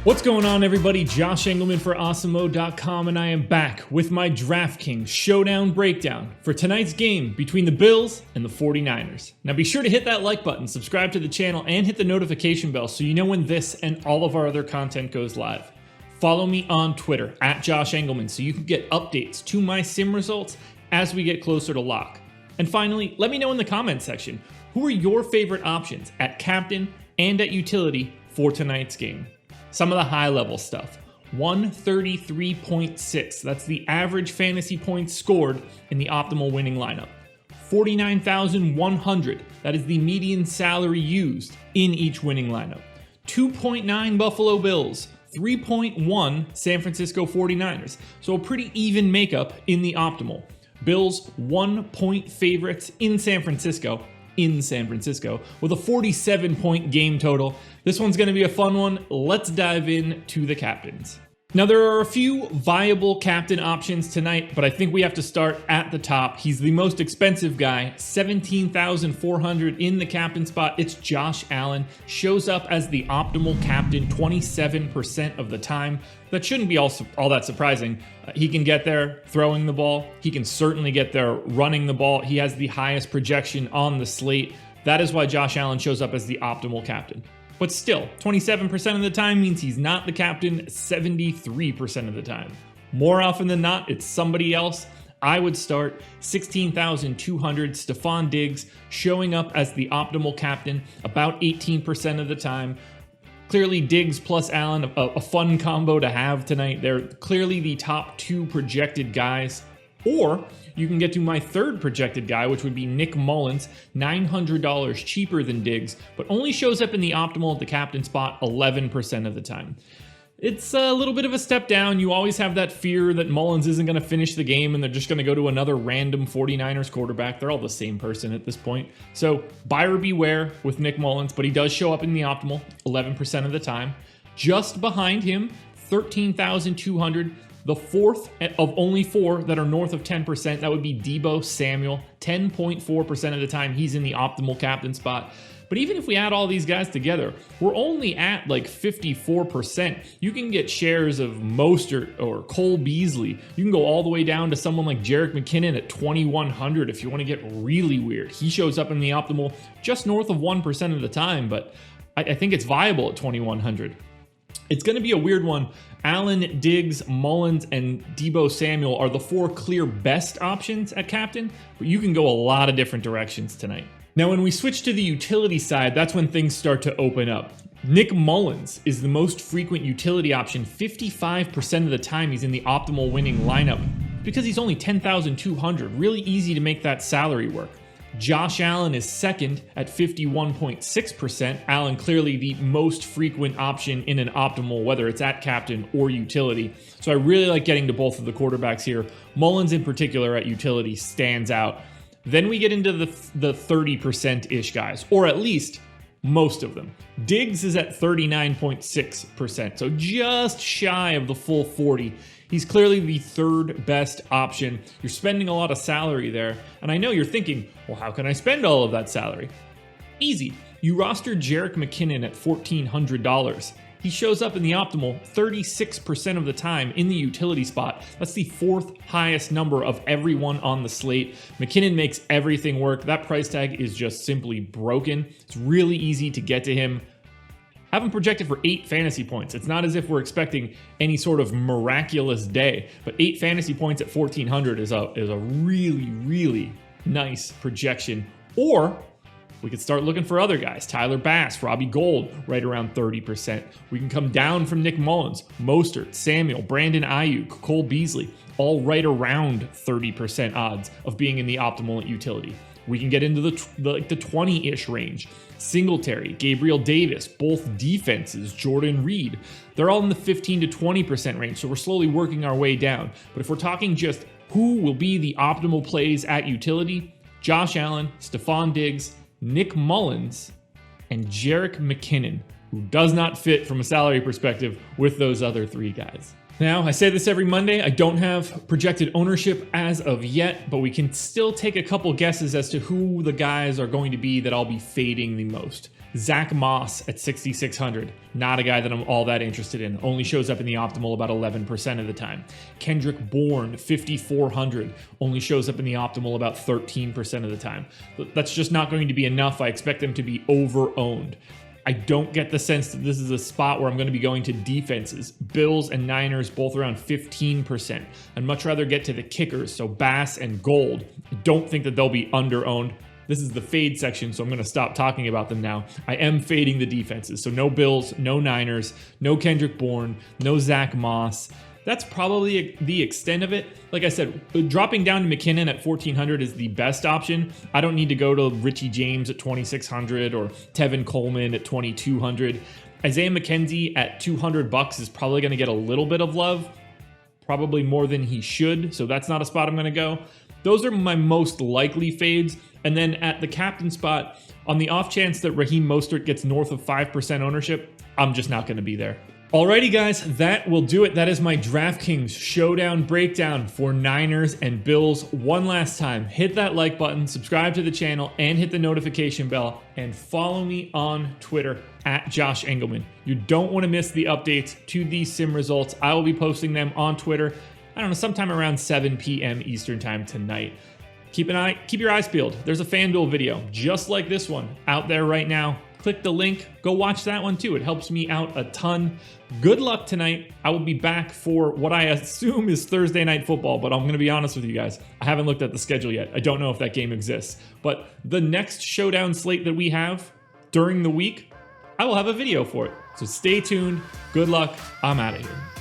What's going on, everybody? Josh Engleman for Awesemo.com, and I am back with my DraftKings Showdown breakdown for tonight's game between the Bills and the 49ers. Now be sure to hit that like button, subscribe to the channel, and hit the notification bell so you know when this and all of our other content goes live. Follow me on Twitter at Josh Engleman so you can get updates to my sim results as we get closer to lock. And finally, let me know in the comments section, who are your favorite options at captain and at utility for tonight's game? Some of the high-level stuff. 133.6. That's the average fantasy points scored in the optimal winning lineup. 49,100. That is the median salary used in each winning lineup. 2.9 Buffalo Bills. 3.1 San Francisco 49ers. So a pretty even makeup in the optimal. Bills 1-point favorites in San Francisco with a 47-point game total. This one's going to be a fun one. Let's dive into the captains. Now, there are a few viable captain options tonight, but I think we have to start at the top. He's the most expensive guy, $17,400 in the captain spot. It's Josh Allen. Shows up as the optimal captain 27% of the time. That shouldn't be all that surprising. He can get there throwing the ball. He can certainly get there running the ball. He has the highest projection on the slate. That is why Josh Allen shows up as the optimal captain. But still, 27% of the time means he's not the captain 73% of the time. More often than not, it's somebody else. I would start 16,200 Stephon Diggs showing up as the optimal captain about 18% of the time. Clearly, Diggs plus Allen, a fun combo to have tonight. They're clearly the top two projected guys. Or you can get to my third projected guy, which would be Nick Mullins, $900 cheaper than Diggs, but only shows up in the optimal at the captain spot 11% of the time. It's a little bit of a step down. You always have that fear that Mullins isn't going to finish the game and they're just going to go to another random 49ers quarterback. They're all the same person at this point. So buyer beware with Nick Mullins, but he does show up in the optimal 11% of the time. Just behind him, 13,200. The fourth of only four that are north of 10%, that would be Deebo Samuel. 10.4% of the time he's in the optimal captain spot. But even if we add all these guys together, we're only at like 54%. You can get shares of Mostert or Cole Beasley. You can go all the way down to someone like Jerick McKinnon at 2,100 if you want to get really weird. He shows up in the optimal just north of 1% of the time, but I think it's viable at 2,100. It's going to be a weird one. Allen, Diggs, Mullins, and Deebo Samuel are the four clear best options at captain, but you can go a lot of different directions tonight. Now, when we switch to the utility side, that's when things start to open up. Nick Mullins is the most frequent utility option. 55% of the time he's in the optimal winning lineup because he's only 10,200. Really easy to make that salary work. Josh Allen is second at 51.6%. Allen clearly the most frequent option in an optimal, whether it's at captain or utility. So I really like getting to both of the quarterbacks here. Mullins in particular at utility stands out. Then we get into the 30%-ish guys, or at least most of them. Diggs is at 39.6%, so just shy of the full 40. He's clearly the third best option. You're spending a lot of salary there, and I know you're thinking, well, how can I spend all of that salary? Easy. You roster Jerick McKinnon at $1,400. He shows up in the optimal 36% of the time in the utility spot. That's the fourth highest number of everyone on the slate. McKinnon makes everything work. That price tag is just simply broken. It's really easy to get to him. Have him projected for 8 fantasy points. It's not as if we're expecting any sort of miraculous day, but 8 fantasy points at 1,400 is a really, really nice projection. Or we could start looking for other guys. Tyler Bass, Robbie Gould, right around 30%. We can come down from Nick Mullins, Mostert, Samuel, Brandon Ayuk, Cole Beasley, all right around 30% odds of being in the optimal at utility. We can get into the 20-ish range. Singletary, Gabriel Davis, both defenses, Jordan Reed, they're all in the 15 to 20% range, so we're slowly working our way down. But if we're talking just who will be the optimal plays at utility, Josh Allen, Stephon Diggs, Nick Mullins, and Jerick McKinnon, who does not fit from a salary perspective with those other three guys. Now, I say this every Monday, I don't have projected ownership as of yet, but we can still take a couple guesses as to who the guys are going to be that I'll be fading the most. Zach Moss at 6,600. Not a guy that I'm all that interested in. Only shows up in the optimal about 11% of the time. Kendrick Bourne, 5,400. Only shows up in the optimal about 13% of the time. That's just not going to be enough. I expect them to be over-owned. I don't get the sense that this is a spot where I'm going to be going to defenses. Bills and Niners both around 15%. I'd much rather get to the kickers, so Bass and Gold. I don't think that they'll be under-owned. This is the fade section, so I'm going to stop talking about them now. I am fading the defenses, so no Bills, no Niners, no Kendrick Bourne, no Zach Moss. That's probably the extent of it. Like I said, dropping down to McKinnon at 1,400 is the best option. I don't need to go to Richie James at 2,600 or Tevin Coleman at 2,200. Isaiah McKenzie at $200 is probably going to get a little bit of love, probably more than he should, so that's not a spot I'm going to go. Those are my most likely fades. And then at the captain spot, on the off chance that Raheem Mostert gets north of 5% ownership, I'm just not going to be there. Alrighty guys, that will do it. That is my DraftKings Showdown breakdown for Niners and Bills. One last time, hit that like button, subscribe to the channel, and hit the notification bell, and follow me on Twitter at Josh Engleman. You don't want to miss the updates to these sim results. I will be posting them on Twitter, I don't know, sometime around 7 p.m. Eastern time tonight. Keep your eyes peeled. There's a FanDuel video just like this one out there right now. Click the link, go watch that one too. It helps me out a ton. Good luck tonight. I will be back for what I assume is Thursday night football, but I'm going to be honest with you guys. I haven't looked at the schedule yet. I don't know if that game exists, but the next showdown slate that we have during the week, I will have a video for it. So stay tuned. Good luck. I'm out of here.